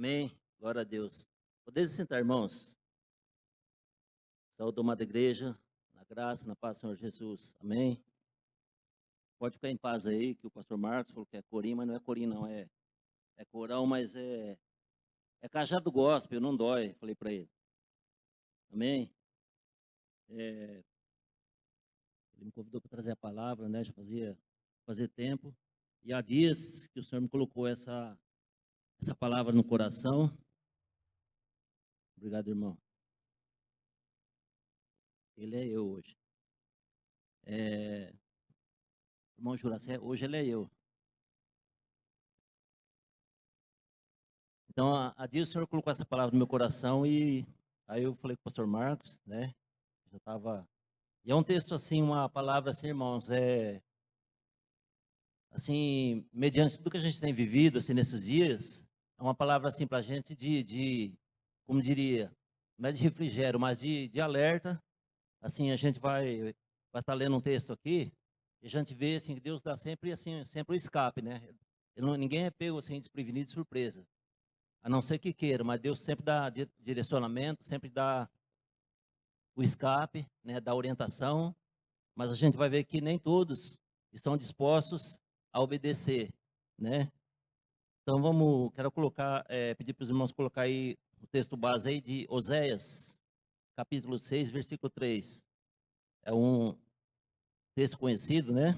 Amém. Glória a Deus. Podeis sentar, irmãos. Saúde, amada igreja, na graça, na paz do Senhor Jesus. Amém. Pode ficar em paz aí, que o pastor Marcos falou que é corim, mas não é corim, não. É corão, mas é cajado gospel, não dói. Falei para ele. Amém. É, ele me convidou para trazer a palavra, né? Já fazia tempo. E há dias que o Senhor me colocou essa palavra no coração. Obrigado, irmão. Ele é eu hoje. Irmão Juracé, hoje ele é eu. Então, há dias o Senhor colocou essa palavra no meu coração e aí eu falei com o pastor Marcos, né? Já estava. E é um texto assim, uma palavra assim, irmãos, assim, mediante tudo que a gente tem vivido assim nesses dias, é uma palavra assim para a gente como diria, não é de refrigério, mas de alerta. Assim, a gente vai estar lendo um texto aqui e a gente vê assim que Deus dá sempre assim, sempre o escape, né? Ninguém é pego assim desprevenido de surpresa. A não ser que queira, mas Deus sempre dá direcionamento, sempre dá o escape, né, dá orientação, mas a gente vai ver que nem todos estão dispostos a obedecer, né? Então quero pedir para os irmãos colocar aí o texto base aí de Oséias, capítulo 6, versículo 3. É um texto conhecido, né?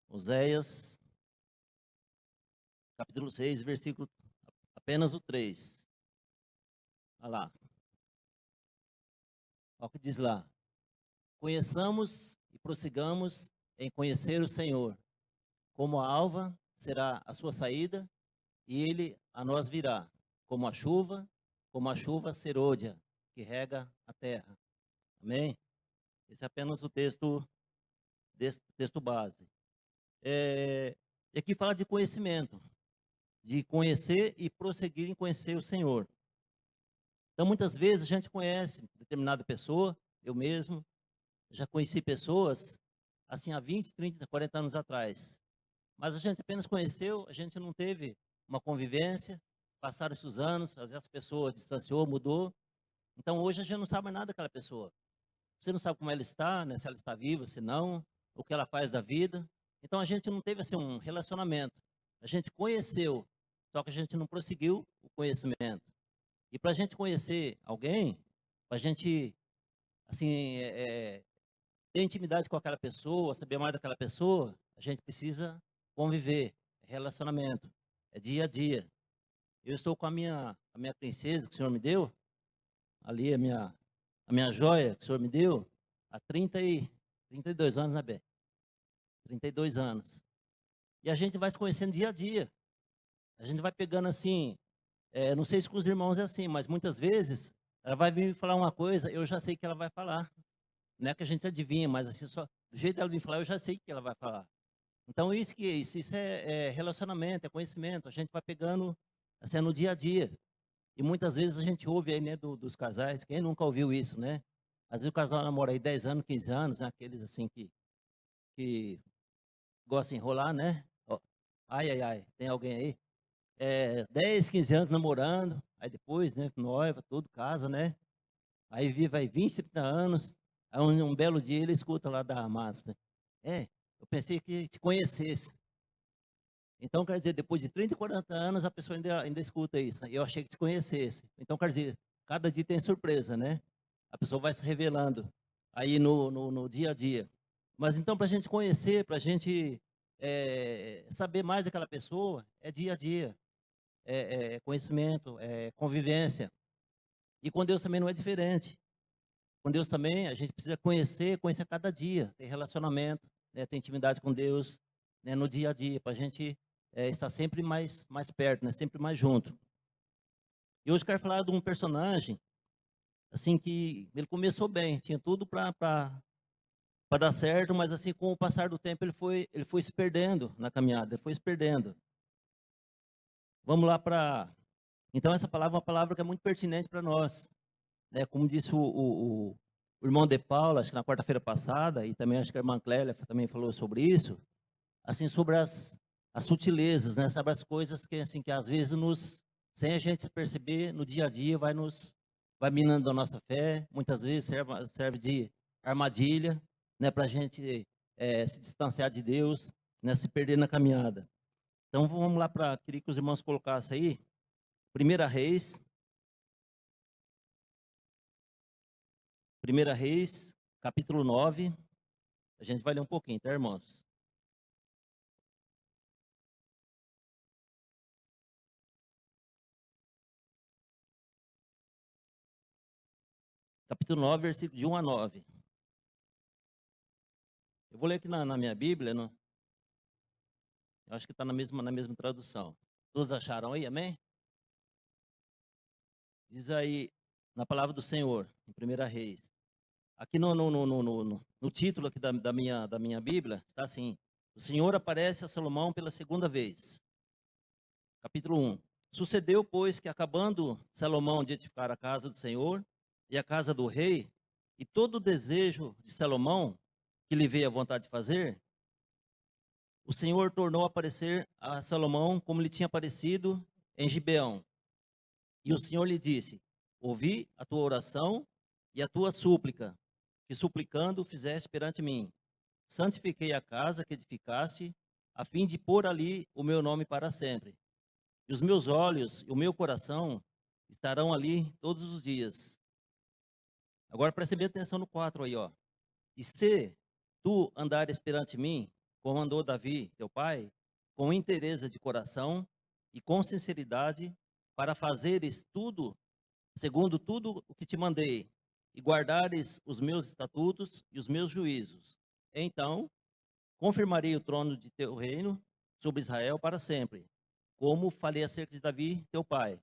Oséias, capítulo 6, versículo apenas o 3. Olha lá. Olha o que diz lá. Conheçamos e prossigamos em conhecer o Senhor. Como a alva será a sua saída, e ele a nós virá, como a chuva serôdia, que rega a terra. Amém? Esse é apenas o texto base. E aqui fala de conhecimento, de conhecer e prosseguir em conhecer o Senhor. Então, muitas vezes a gente conhece determinada pessoa, eu mesmo, já conheci pessoas assim há 20, 30, 40 anos atrás. Mas a gente apenas conheceu, a gente não teve uma convivência, passaram esses anos, às vezes a pessoa distanciou, mudou. Então hoje a gente não sabe mais nada daquela pessoa. Você não sabe como ela está, né, se ela está viva, se não, o que ela faz da vida. Então a gente não teve assim um relacionamento. A gente conheceu, só que a gente não prosseguiu o conhecimento. E para a gente conhecer alguém, para a gente assim ter intimidade com aquela pessoa, saber mais daquela pessoa, a gente precisa conviver, é relacionamento, é dia a dia. Eu estou com a minha princesa que o Senhor me deu, ali a minha joia que o Senhor me deu, há 32 anos, né, Bé? 32 anos. E a gente vai se conhecendo dia a dia. A gente vai pegando assim, não sei se com os irmãos é assim, mas muitas vezes ela vai vir me falar uma coisa, eu já sei que ela vai falar. Não é que a gente adivinha, mas assim, só do jeito dela vir falar, eu já sei que ela vai falar. Então, isso que é isso? Isso é relacionamento, é conhecimento. A gente vai pegando assim, no dia a dia. E muitas vezes a gente ouve aí, né, dos casais, quem nunca ouviu isso, né? Às vezes o casal namora aí 10 anos, 15 anos, né? Aqueles assim que gostam de enrolar, né? Ó, ai, ai, ai, tem alguém aí? 10, 15 anos namorando, aí depois, né, noiva, tudo, casa, né? Aí vive aí 20, 30 anos, aí um belo dia ele escuta lá da massa. Eu pensei que te conhecesse. Então, quer dizer, depois de 30, 40 anos, a pessoa ainda escuta isso. Eu achei que te conhecesse. Então, quer dizer, cada dia tem surpresa, né? A pessoa vai se revelando aí no dia a dia. Mas então, para a gente conhecer, para a gente saber mais daquela pessoa, é dia a dia, é conhecimento, é convivência. E com Deus também não é diferente. Com Deus também a gente precisa conhecer a cada dia, ter relacionamento, né, ter intimidade com Deus, né, no dia a dia, para a gente estar sempre mais perto, né, sempre mais junto. E hoje eu quero falar de um personagem, assim, que ele começou bem, tinha tudo para dar certo, mas assim, com o passar do tempo, ele foi se perdendo na caminhada, ele foi se perdendo. Vamos lá para Então, essa palavra é uma palavra que é muito pertinente para nós, né? Como disse o irmão De Paula, acho que na quarta-feira passada, e também acho que a irmã Clélia também falou sobre isso, assim, sobre as sutilezas, né? Sobre as coisas que, assim, que às vezes sem a gente perceber, no dia a dia, vai minando a nossa fé, muitas vezes serve de armadilha, né? Para a gente se distanciar de Deus, né? Se perder na caminhada. Então, vamos lá queria que os irmãos colocassem aí, 1 Reis, capítulo 9. A gente vai ler um pouquinho, tá, irmãos? Capítulo 9, versículo de 1 a 9. Eu vou ler aqui na minha Bíblia, eu acho que está na mesma tradução. Todos acharam aí, amém? Diz aí, na palavra do Senhor, em 1 Reis. Aqui no título aqui da minha Bíblia, está assim: o Senhor aparece a Salomão pela segunda vez. Capítulo 1. Sucedeu, pois, que acabando Salomão de edificar a casa do Senhor e a casa do rei, e todo o desejo de Salomão, que lhe veio a vontade de fazer, o Senhor tornou a aparecer a Salomão como lhe tinha aparecido em Gibeão. E o Senhor lhe disse: ouvi a tua oração e a tua súplica, que suplicando fizeste perante mim. Santifiquei a casa que edificaste, a fim de pôr ali o meu nome para sempre. E os meus olhos e o meu coração estarão ali todos os dias. Agora preste bem atenção no 4 aí, ó. E se tu andares perante mim, como andou Davi, teu pai, com inteireza de coração e com sinceridade, para fazeres tudo, segundo tudo o que te mandei, e guardares os meus estatutos e os meus juízos, então confirmarei o trono de teu reino sobre Israel para sempre, como falei acerca de Davi, teu pai,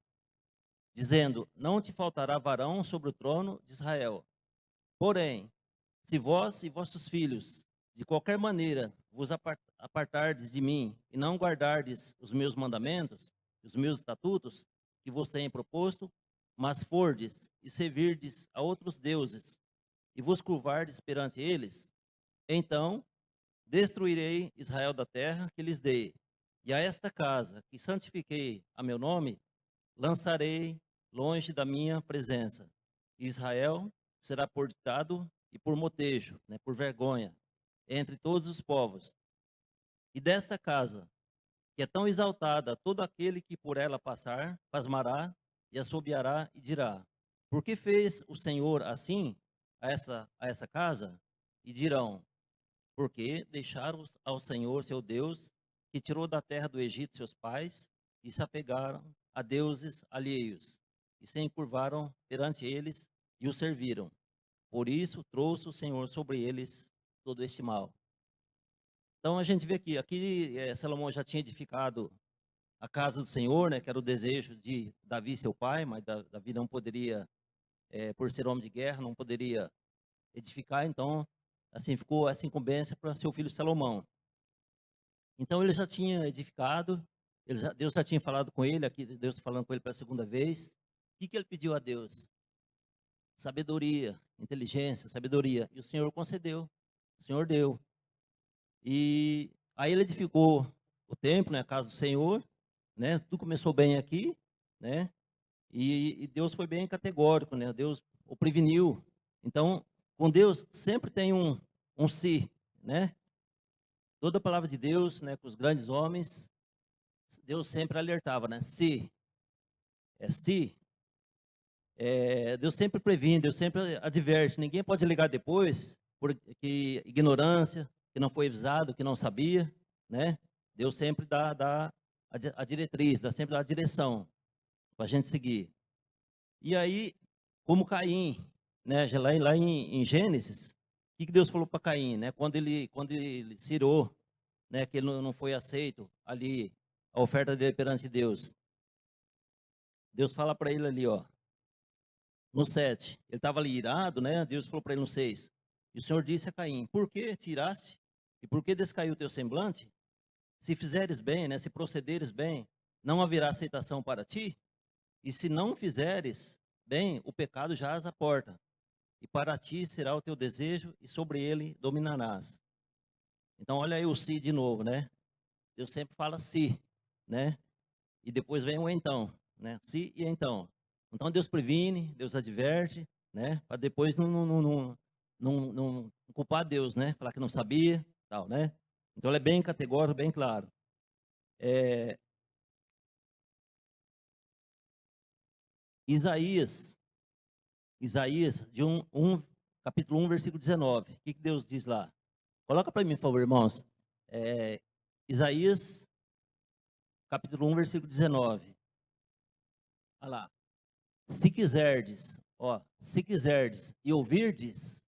dizendo: não te faltará varão sobre o trono de Israel. Porém, se vós e vossos filhos, de qualquer maneira, vos apartardes de mim e não guardardes os meus mandamentos, os meus estatutos, que vos tenho proposto, mas fordes e servirdes a outros deuses, e vos curvardes perante eles, então destruirei Israel da terra que lhes dei, e a esta casa que santifiquei a meu nome, lançarei longe da minha presença. E Israel será portado e por motejo, né, por vergonha, entre todos os povos. E desta casa, que é tão exaltada, todo aquele que por ela passar, pasmará e assobiará e dirá: por que fez o Senhor assim a essa casa? E dirão: porque deixaram ao Senhor seu Deus, que tirou da terra do Egito seus pais, e se apegaram a deuses alheios, e se encurvaram perante eles e os serviram. Por isso trouxe o Senhor sobre eles todo este mal. Então a gente vê aqui Salomão já tinha edificado a casa do Senhor, né, que era o desejo de Davi, seu pai, mas Davi não poderia, por ser homem de guerra, não poderia edificar, então assim ficou essa incumbência para seu filho Salomão. Então ele já tinha edificado, Deus já tinha falado com ele, aqui Deus está falando com ele pela segunda vez. O que ele pediu a Deus? Sabedoria, inteligência, sabedoria. E o Senhor concedeu, o Senhor deu. E aí ele edificou o templo, né, a casa do Senhor, né? Tudo começou bem aqui, né? E Deus foi bem categórico, né? Deus o preveniu. Então, com Deus sempre tem um se, né? Toda a palavra de Deus, né, com os grandes homens, Deus sempre alertava, né? Se, Deus sempre previne, Deus sempre adverte. Ninguém pode ligar depois por ignorância, que não foi avisado, que não sabia, né? Deus sempre dá a diretriz, sempre dá a direção para a gente seguir. E aí, como Caim, né? Já lá em Gênesis, o que Deus falou para Caim, né? Quando ele se irou, né? Que ele não foi aceito ali a oferta dele perante Deus. Deus fala para ele ali, ó, no 7. Ele estava ali irado, né? Deus falou para ele no 6. E o Senhor disse a Caim: por que tiraste? E por que descaiu o teu semblante? Se fizeres bem, né? Se procederes bem, não haverá aceitação para ti? E se não fizeres bem, o pecado jaz à porta, e para ti será o teu desejo, e sobre ele dominarás. Então, olha aí o se de novo, né? Deus sempre fala se, né? E depois vem o então, né? Se e então. Então, Deus previne, Deus adverte, né? Para depois não culpar Deus, né? Falar que não sabia, tal, né? Então, ele é bem categórico, bem claro. É, Isaías, de capítulo 1, versículo 19. O que Deus diz lá? Coloca para mim, por favor, irmãos. É, Isaías, capítulo 1, versículo 19. Olha lá. Se quiserdes, ó, se quiserdes e ouvirdes,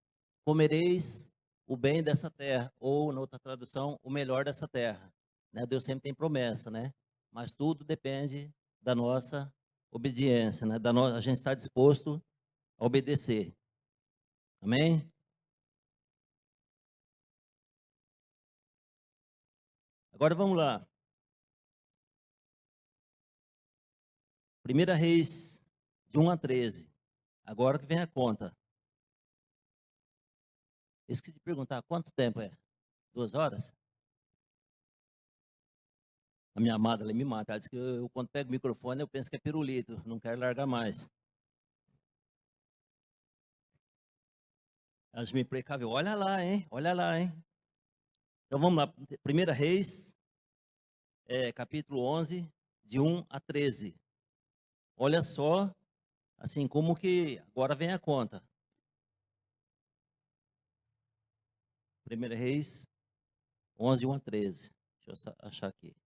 comereis o bem dessa terra, ou, na outra tradução, o melhor dessa terra. Né? Deus sempre tem promessa, né? Mas tudo depende da nossa obediência, né? A gente está disposto a obedecer. Amém? Agora vamos lá. 1 Reis, de 1 a 13. Agora que vem a conta. Esqueci de perguntar, quanto tempo é? 2 horas? A minha amada, ela me mata. Ela diz que quando pego o microfone, eu penso que é pirulito. Não quero largar mais. Ela me precaveu. Olha lá, hein? Olha lá, hein? Então vamos lá. 1 Reis, capítulo 11, de 1 a 13. Olha só, assim, como que agora vem a conta. 1 Reis, 11, de 1 a 13. Deixa eu achar aqui.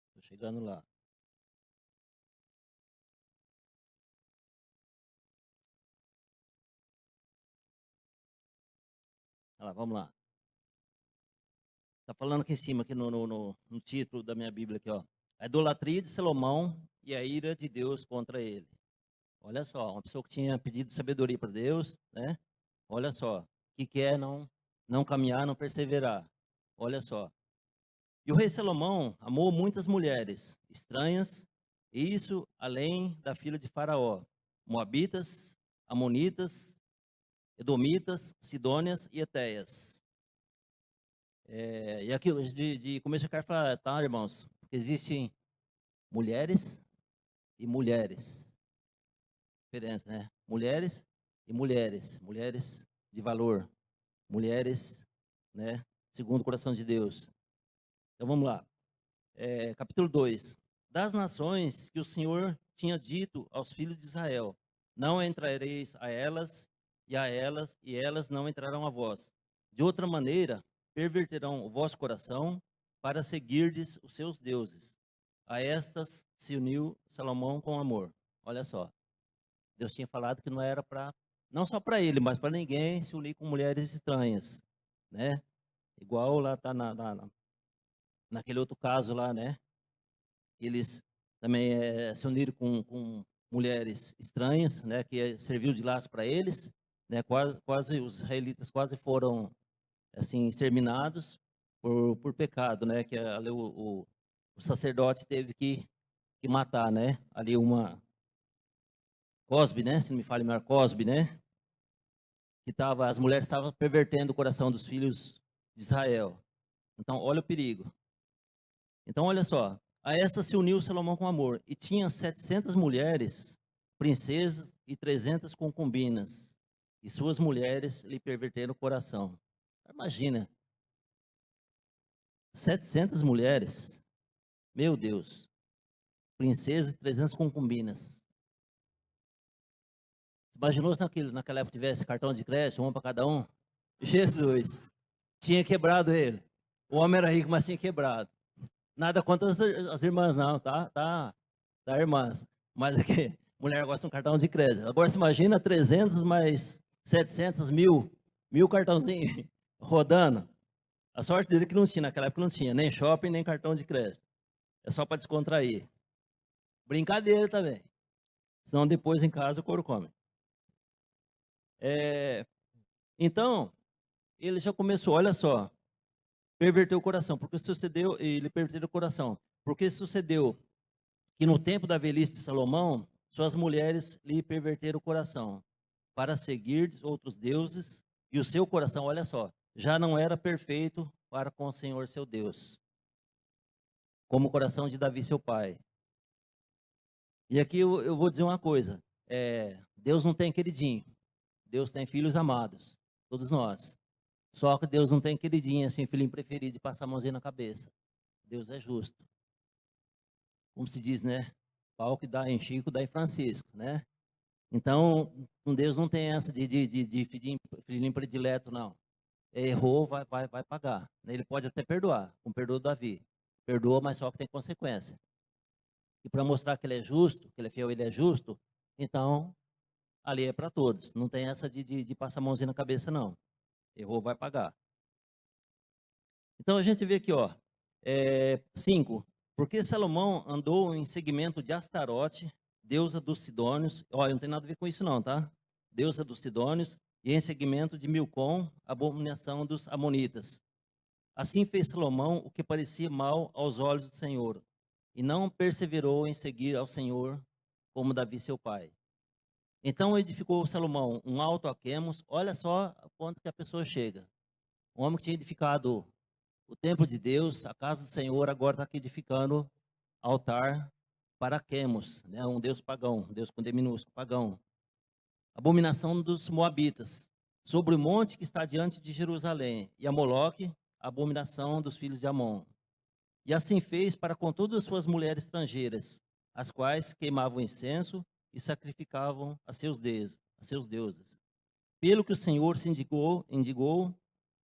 Estou chegando lá. Olha lá, vamos lá. Está falando aqui em cima, aqui no título da minha Bíblia, aqui, ó. A idolatria de Salomão e a ira de Deus contra ele. Olha só, uma pessoa que tinha pedido sabedoria para Deus, né? Olha só, que é não caminhar, não perseverar. Olha só. E o rei Salomão amou muitas mulheres estranhas, e isso além da filha de Faraó, moabitas, amonitas, edomitas, sidônias e etéias. E aqui, de começo eu quero falar, tá, irmãos? Porque existem mulheres e mulheres. Diferença, né? Mulheres e mulheres. Mulheres de valor. Mulheres, né? Segundo o coração de Deus. Então vamos lá. Capítulo 2. Das nações que o Senhor tinha dito aos filhos de Israel: não entrareis a elas não entrarão a vós. De outra maneira, perverterão o vosso coração para seguirdes os seus deuses. A estas se uniu Salomão com amor. Olha só. Deus tinha falado que não era para, não só para ele, mas para ninguém se unir com mulheres estranhas, né? Igual lá tá naquele outro caso lá, né? Eles também se uniram com mulheres estranhas, né? Que serviu de laço para eles, né? Quase os israelitas quase foram assim exterminados por pecado, né? Que ali o sacerdote teve que matar, né? Ali uma Cosbe, né? Se não me falha melhor, Cosbe, né? As mulheres estavam pervertendo o coração dos filhos de Israel. Então, olha o perigo. Então, olha só. A essa se uniu Salomão com amor. E tinha 700 mulheres, princesas e 300 concubinas. E suas mulheres lhe perverteram o coração. Imagina. 700 mulheres. Meu Deus. Princesas e 300 concubinas. Imaginou se naquela época tivesse cartão de crédito, um para cada um? Jesus. Tinha quebrado ele. O homem era rico, mas tinha quebrado. Nada contra as irmãs, não, tá, irmãs. Mas é que mulher gosta de um cartão de crédito. Agora, você imagina 300 mais 700, mil cartãozinhos rodando. A sorte dele é que não tinha, naquela época não tinha, nem shopping, nem cartão de crédito. É só para descontrair. Brincadeira também. Senão depois em casa o couro come. Então, ele já começou, olha só, perverteu o coração, porque sucedeu, ele perverteu o coração, porque sucedeu que no tempo da velhice de Salomão, suas mulheres lhe perverteram o coração, para seguir outros deuses, e o seu coração, olha só, já não era perfeito para com o Senhor seu Deus, como o coração de Davi seu pai. E aqui eu vou dizer uma coisa, Deus não tem queridinho, Deus tem filhos amados, todos nós. Só que Deus não tem queridinho, assim, filhinho preferido de passar a mãozinha na cabeça. Deus é justo. Como se diz, né? Pau que dá em Chico, dá em Francisco, né? Então, com Deus não tem essa de filhinho predileto, não. Errou, vai pagar. Ele pode até perdoar, como perdoou Davi. Perdoa, mas só que tem consequência. E para mostrar que ele é justo, que ele é fiel, ele é justo, então, ali é para todos. Não tem essa de passar a mãozinha na cabeça, não. Errou, vai pagar. Então, a gente vê aqui, ó, 5. Porque Salomão andou em seguimento de Astarote, deusa dos Sidônios. Olha, não tem nada a ver com isso não, tá? Deusa dos Sidônios, e em seguimento de Milcom, abominação dos Amonitas. Assim fez Salomão o que parecia mal aos olhos do Senhor, e não perseverou em seguir ao Senhor como Davi seu pai. Então edificou Salomão um alto a Quemos. Olha só o ponto que a pessoa chega. Um homem que tinha edificado o templo de Deus, a casa do Senhor, agora está aqui edificando altar para Quemos, né? Um deus pagão, um deus com D minúsculo, pagão. Abominação dos Moabitas, sobre o monte que está diante de Jerusalém, e a Moloque, a abominação dos filhos de Amon. E assim fez para com todas as suas mulheres estrangeiras, as quais queimavam incenso e sacrificavam a seus deuses. Pelo que o Senhor se indigou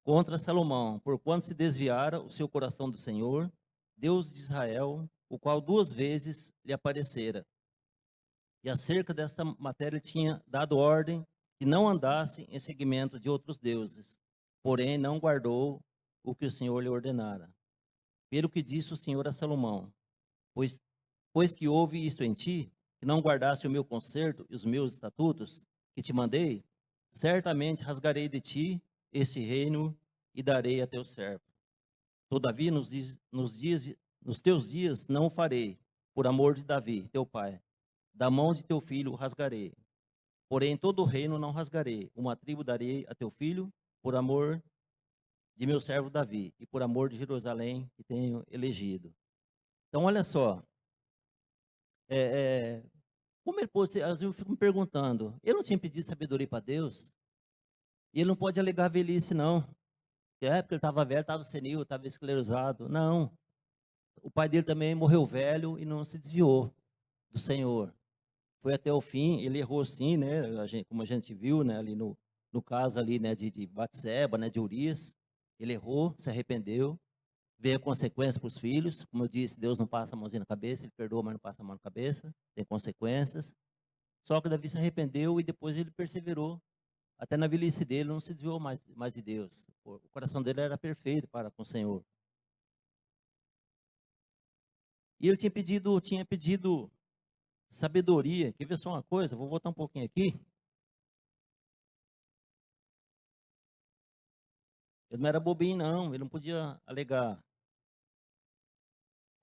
contra Salomão, porquanto se desviara o seu coração do Senhor, Deus de Israel, o qual 2 vezes lhe aparecera. E acerca desta matéria tinha dado ordem que não andasse em seguimento de outros deuses, porém não guardou o que o Senhor lhe ordenara. Pelo que disse o Senhor a Salomão, pois que houve isto em ti, que não guardaste o meu concerto e os meus estatutos que te mandei, certamente rasgarei de ti este reino e darei a teu servo. Todavia, nos teus dias não o farei, por amor de Davi, teu pai. Da mão de teu filho o rasgarei. Porém, todo o reino não rasgarei. Uma tribo darei a teu filho, por amor de meu servo Davi, e por amor de Jerusalém, que tenho elegido. Então, olha só. Como ele pôde, às vezes eu fico me perguntando, ele não tinha pedido sabedoria para Deus? E ele não pode alegar velhice, não. Que é porque ele estava velho, estava senil, estava esclerosado. Não. O pai dele também morreu velho e não se desviou do Senhor. Foi até o fim, ele errou sim, né? Como a gente viu, né? Ali no caso ali, né? De Batseba, né? De Urias. Ele errou, se arrependeu, veio a consequência para os filhos. Como eu disse, Deus não passa a mãozinha na cabeça, ele perdoa, mas não passa a mão na cabeça. Tem consequências. Só que Davi se arrependeu e depois ele perseverou. Até na velhice dele não se desviou mais de Deus. O coração dele era perfeito para com o Senhor. E ele tinha pedido sabedoria. Quer ver só uma coisa? Vou voltar um pouquinho aqui. Ele não era bobinho, não. Ele não podia alegar.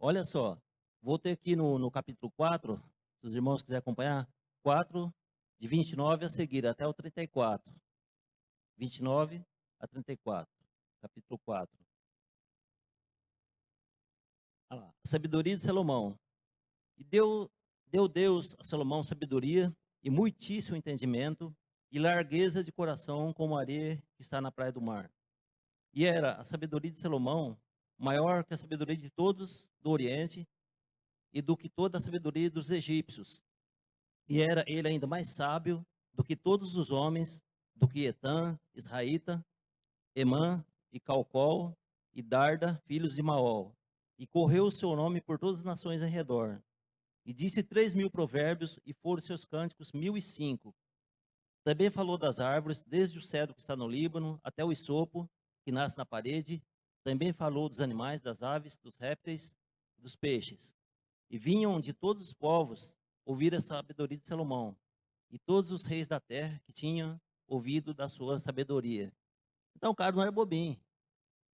Olha só. Voltei aqui no capítulo 4. Se os irmãos quiserem acompanhar. 4, de 29 a seguir, até o 34. 29 a 34. Capítulo 4. Olha lá. A sabedoria de Salomão. E deu Deus a Salomão sabedoria e muitíssimo entendimento e largueza de coração como a areia que está na praia do mar. E era a sabedoria de Salomão maior que a sabedoria de todos do Oriente e do que toda a sabedoria dos egípcios. E era ele ainda mais sábio do que todos os homens, do que Etã, Israelita, Emã e Calcol e Darda, filhos de Maol. E correu o seu nome por todas as nações em redor. E disse 3.000 provérbios, e foram seus cânticos 1.005. Também falou das árvores, desde o cedro que está no Líbano, até o isopo, que nasce na parede. Também falou dos animais, das aves, dos répteis, dos peixes. E vinham de todos os povos ouvir a sabedoria de Salomão, e todos os reis da terra que tinham ouvido da sua sabedoria. Então o cara não era bobinho.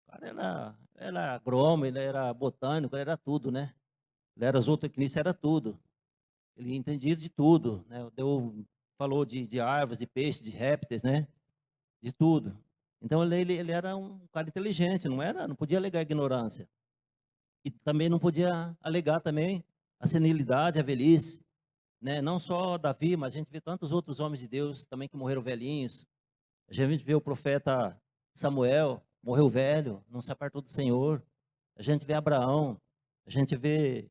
O cara era agrônomo, ele era botânico, ele era tudo, né? Ele era zootecnista, era tudo. Ele entendia de tudo, né? Falou de árvores, de peixes, de répteis, né? De tudo. Então ele era um cara inteligente, não podia alegar ignorância. E também não podia alegar também a senilidade, a velhice, né? Não só Davi, mas a gente vê tantos outros homens de Deus também que morreram velhinhos. A gente vê o profeta Samuel, morreu velho, não se apartou do Senhor. A gente vê Abraão, a gente vê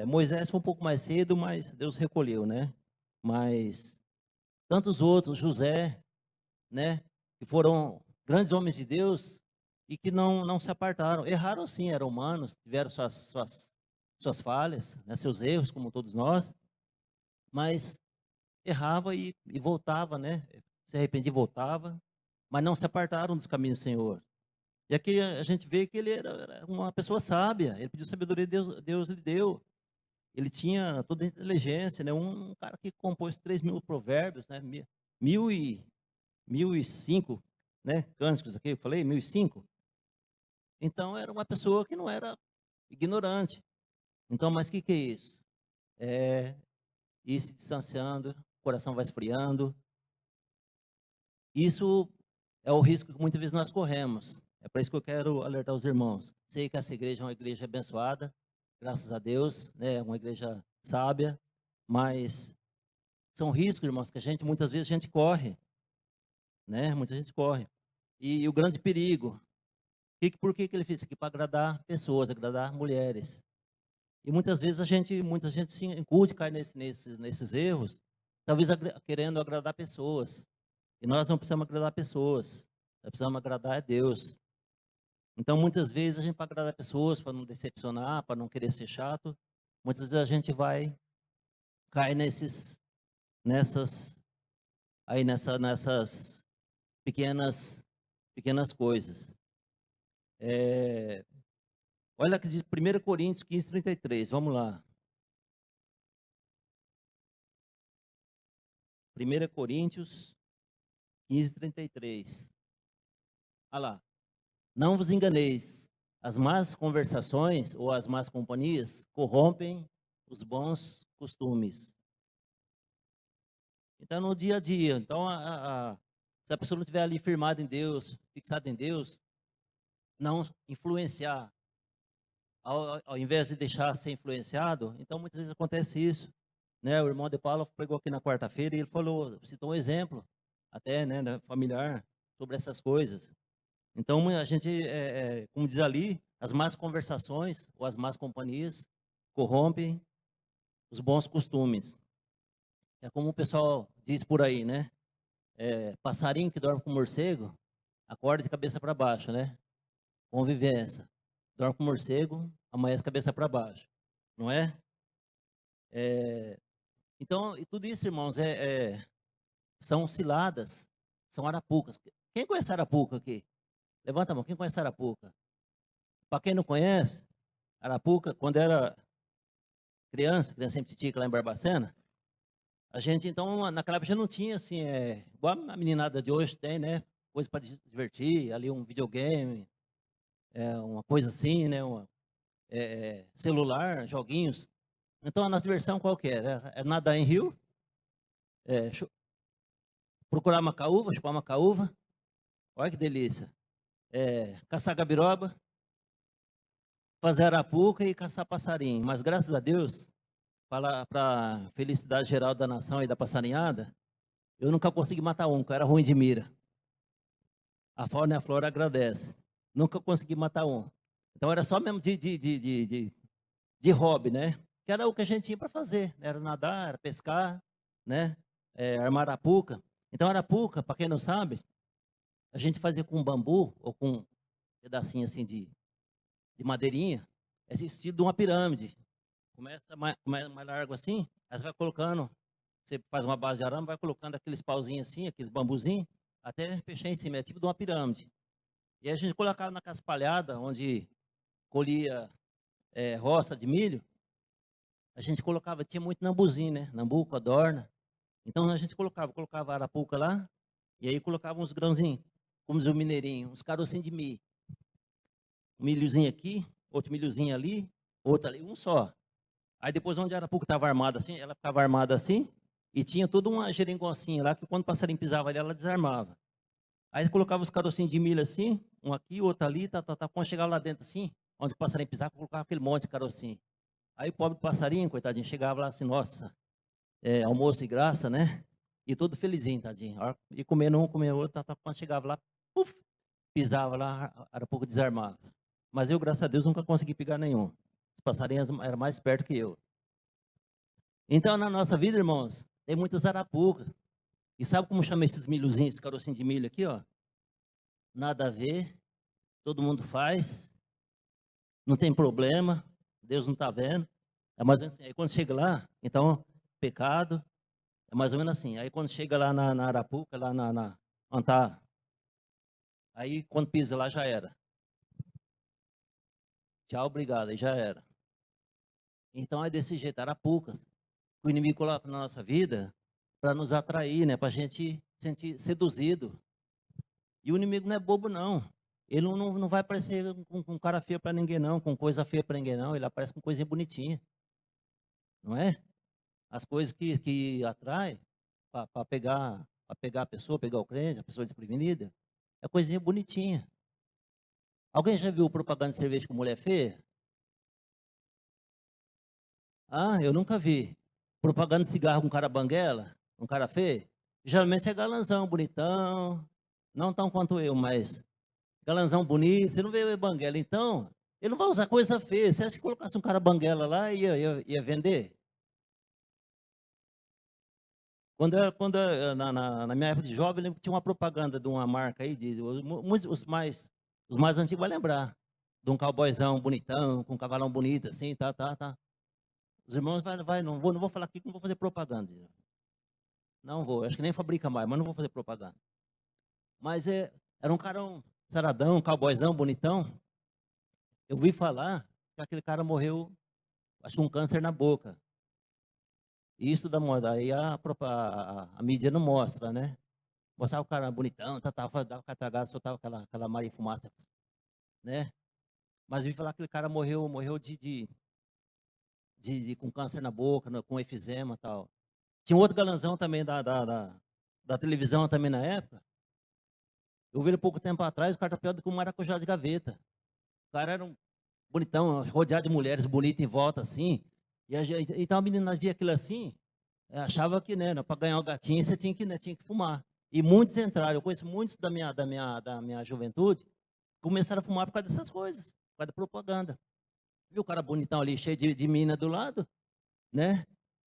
Moisés foi um pouco mais cedo, mas Deus recolheu, né? Mas tantos outros, José, né? Que foram grandes homens de Deus e que não se apartaram. Erraram sim, eram humanos, tiveram suas falhas, né? Seus erros, como todos nós, mas errava e voltava, né? Se arrependia e voltava, mas não se apartaram dos caminhos do Senhor. E aqui a gente vê que ele era uma pessoa sábia, ele pediu sabedoria, Deus lhe deu. Ele tinha toda a inteligência, né? Um cara que compôs 3.000 provérbios, né? Mil e, 1.005, né? Cânticos aqui, eu falei, 1.005. Então, era uma pessoa que não era ignorante. Então, mas o que é isso? É ir se distanciando, o coração vai esfriando. Isso é o risco que muitas vezes nós corremos. É para isso que eu quero alertar os irmãos. Sei que essa igreja é uma igreja abençoada, graças a Deus, né? Uma igreja sábia, mas são riscos, irmãos, que muitas vezes a gente corre, né? Muita gente corre. E o grande perigo, por que ele fez isso aqui? Para agradar pessoas, agradar mulheres. E muitas vezes muita gente se incude, cai nesses erros, talvez querendo agradar pessoas. E nós não precisamos agradar pessoas, nós precisamos agradar a Deus. Então, muitas vezes, a gente, para agradar pessoas, para não decepcionar, para não querer ser chato, muitas vezes a gente vai cair nessas, nessas pequenas coisas. Olha que diz 1 Coríntios 15:33, vamos lá. 1 Coríntios 15:33. Olha lá. Não vos enganeis, as más conversações ou as más companhias corrompem os bons costumes. Então, no dia a dia, então, se a pessoa não estiver ali firmada em Deus, fixada em Deus, não influenciar, ao invés de deixar ser influenciado, então muitas vezes acontece isso, né? O irmão de Paulo pregou aqui na quarta-feira e ele falou, citou um exemplo, até, né, familiar, sobre essas coisas. Então a gente, como diz ali, as más conversações ou as más companhias corrompem os bons costumes. É como o pessoal diz por aí, né? Passarinho que dorme com morcego, acorda de cabeça para baixo, né? Convivência. Dorme com morcego, amanhece cabeça para baixo, não é? Então, e tudo isso, irmãos, são ciladas, são arapucas. Quem conhece arapuca aqui? Levanta a mão, quem conhece arapuca? Para quem não conhece, arapuca, quando era criança sempre titica lá em Barbacena, a gente, então, naquela época já não tinha, assim, igual a meninada de hoje tem, né? Coisa para divertir, ali um videogame, uma coisa assim, né? Celular, joguinhos. Então, a nossa diversão qual que era? Era nadar em rio, é, chu- procurar macaúva, chupar macaúva, olha que delícia. Caçar gabiroba, fazer arapuca e caçar passarinho. Mas, graças a Deus, para a felicidade geral da nação e da passarinhada, eu nunca consegui matar um, que eu era ruim de mira. A fauna e a flora agradece. Nunca consegui matar um. Então era só mesmo de hobby, né? Que era o que a gente tinha para fazer, né? Era nadar, era pescar, né? Armar arapuca. Então arapuca, para quem não sabe, a gente fazia com bambu ou com um pedacinho assim de madeirinha, esse estilo de uma pirâmide. Começa mais largo assim, aí você vai colocando, você faz uma base de arame, vai colocando aqueles pauzinhos assim, aqueles bambuzinhos, até fechar em cima, é tipo de uma pirâmide. E a gente colocava na espalhada, onde colhia roça de milho, a gente colocava, tinha muito nambuzinho, né? Nambu, codorna. Então a gente colocava a arapuca lá, e aí colocava uns grãozinhos. como diz o mineirinho, uns carocinhos de milho. Um milhozinho aqui, outro milhozinho ali, outro ali, um só. Aí depois onde a arapuca estava armada assim, ela ficava armada assim, e tinha toda uma geringoncinha lá, que quando o passarinho pisava ali, ela desarmava. Aí colocava os carocinhos de milho assim, um aqui, outro ali, quando chegava lá dentro assim, onde o passarinho pisava, colocava aquele monte de carocinho. Aí o pobre passarinho, coitadinho, chegava lá assim, nossa, almoço e graça, né? E todo felizinho, tadinho. E comendo um, comendo outro, quando chegava lá, puf, pisava lá, a arapuca desarmava. Mas eu, graças a Deus, nunca consegui pegar nenhum. Os passarinhos eram mais perto que eu. Então, na nossa vida, irmãos, tem muitas arapucas. E sabe como chama esses milhozinhos, esse carocinho de milho aqui, ó? Nada a ver, todo mundo faz, não tem problema, Deus não está vendo. É mais ou menos assim. Aí quando chega lá, então, pecado, é mais ou menos assim. Aí quando chega lá na arapuca, lá onde tá, aí quando pisa lá já era. Tchau, obrigado, aí já era. Então é desse jeito, arapucas, que o inimigo coloca na nossa vida para nos atrair, né? Para a gente sentir seduzido. E o inimigo não é bobo, não. Ele não vai aparecer com cara feia para ninguém, não, com coisa feia para ninguém, não. Ele aparece com coisinha bonitinha, não é? As coisas que atrai para pegar a pessoa, pegar o crente, a pessoa desprevenida, é coisinha bonitinha. Alguém já viu propaganda de cerveja com mulher feia? Ah, eu nunca vi. Propaganda de cigarro com cara banguela, com cara feio? Geralmente é galanzão, bonitão. Não tão quanto eu, mas galanzão bonito. Você não vê banguela, então ele não vai usar coisa feia. Você acha que colocasse um cara banguela lá, ia vender? Na minha época de jovem, eu lembro que tinha uma propaganda de uma marca aí, os mais antigos vai lembrar, de um cowboyzão bonitão, com um cavalão bonito, assim, tá. Os irmãos não vou falar aqui que não vou fazer propaganda. Não vou, acho que nem fabrica mais, mas não vou fazer propaganda. Mas era um carão saradão, um cowboyzão bonitão. Eu vi falar que aquele cara morreu, acho que um câncer na boca. E isso da moda, aí a mídia não mostra, né? Mostrava o cara bonitão, dava catragado, soltava aquela maria fumaça, né? Mas eu vi falar que aquele cara morreu com câncer na boca, com efizema e tal. Tinha um outro galanzão também da televisão também na época. Eu vi ele pouco tempo atrás, o cara tá pior do que um maracujá de gaveta. O cara era um bonitão, rodeado de mulheres bonitas em volta, assim. Então a menina via aquilo assim, achava que, né, para ganhar o gatinho, você tinha que fumar. E muitos entraram, eu conheço muitos da minha juventude, começaram a fumar por causa dessas coisas, por causa da propaganda. Viu o cara bonitão ali, cheio de mina do lado, né?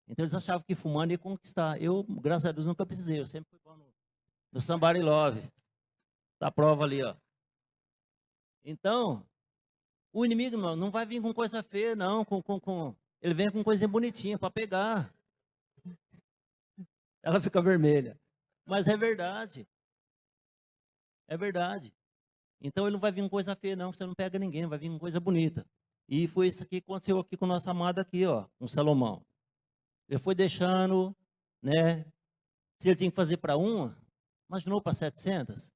Então eles achavam que fumando ia conquistar. Eu, graças a Deus, nunca precisei. Eu sempre fui bom no Somebody Love. Tá a prova ali, ó. Então, o inimigo não vai vir com coisa feia, não. Ele vem com coisinha bonitinha para pegar. Ela fica vermelha. Mas é verdade. É verdade. Então ele não vai vir com coisa feia, não. Você não pega ninguém, vai vir com coisa bonita. E foi isso aqui que aconteceu aqui com o nosso amado aqui, ó, com Salomão. Ele foi deixando, né? Se ele tinha que fazer para uma, imaginou para 700?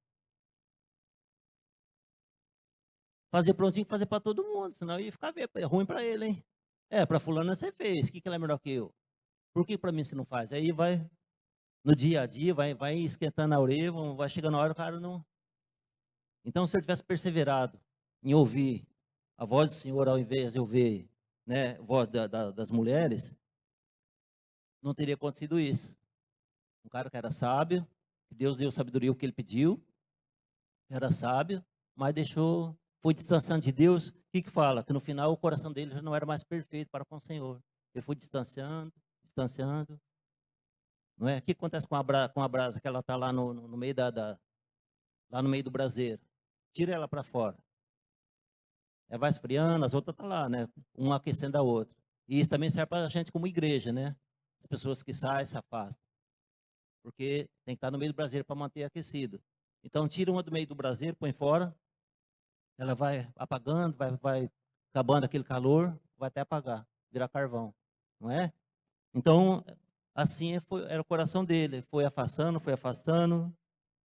Fazer prontinho que fazer para todo mundo, senão ia ficar ruim para ele, hein? Para fulano você fez, o que ela é melhor que eu? Por que para mim você não faz? Aí vai, no dia a dia, vai esquentando a orelha, vai chegando a hora, o cara não... Então, se eu tivesse perseverado em ouvir a voz do Senhor, ao invés de ouvir, né, a voz das mulheres, não teria acontecido isso. Um cara que era sábio, que Deus deu sabedoria o que ele pediu, era sábio, mas foi distanciando de Deus. O que fala? Que no final o coração dele já não era mais perfeito para com o Senhor. Ele foi distanciando. Não é? O que acontece com a brasa que ela está lá no meio lá no meio do braseiro? Tira ela para fora. Ela vai esfriando, as outras estão lá, né? Uma aquecendo a outra. E isso também serve para a gente como igreja, né? As pessoas que saem, se afastam. Porque tem que estar no meio do braseiro para manter aquecido. Então, tira uma do meio do braseiro, põe fora. Ela vai apagando, vai acabando aquele calor, vai até apagar, virar carvão. Não é? Então, assim era o coração dele. Foi afastando,